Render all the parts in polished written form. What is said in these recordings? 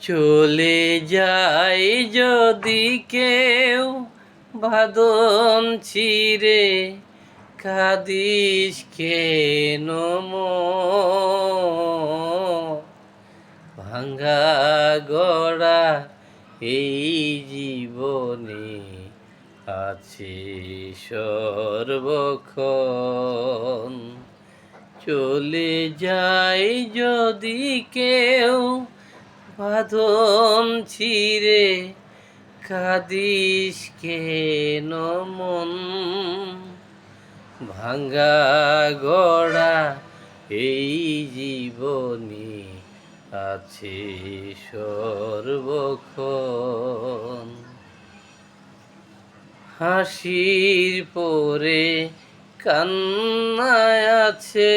চলে যায় যদি কেউ বাঁধন ছিঁড়ে, কাঁদিস কেন ভাঙ্গা গড়া এই জীবনে আছে সর্বক্ষণ। চলে যায় যদি কেউ বাঁধন ছিঁড়ে, কাঁদিস কেন মন ভাঙ্গা গড়া এই জীবনে আছে সর্বক্ষণ। হাসির পরে কান্নায় আছে,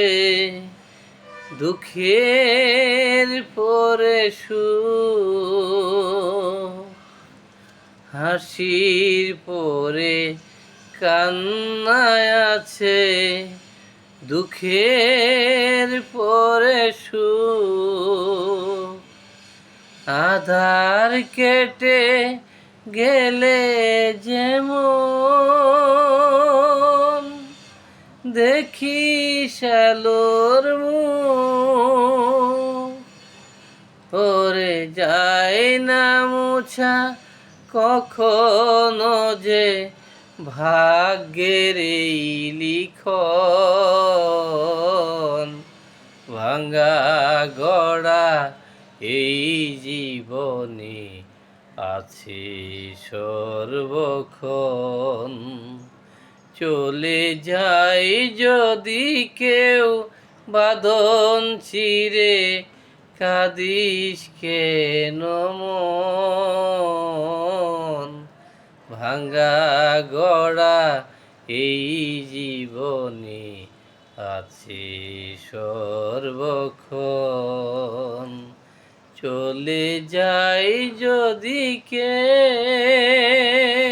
দুঃখের পরে সুখ। হাসির পরে কান্নায় আছে, দুঃখের পরে সুখ। আধার কেটে গেলে যেমন দেখিস আলোর মুখ, ওরে যায় না মুছা কখনো যে ভাগ্যের এই লিখন। ভাঙ্গা গড়া এই জীবনে আছে সর্বক্ষণ। চলে যায় যদি কেউ বাঁধন ছিঁড়ে, কাঁদিস কেন মন ভাঙ্গা গড়া এই জীবনে আছে সর্বক্ষণ। চলে যায় যদি কেউ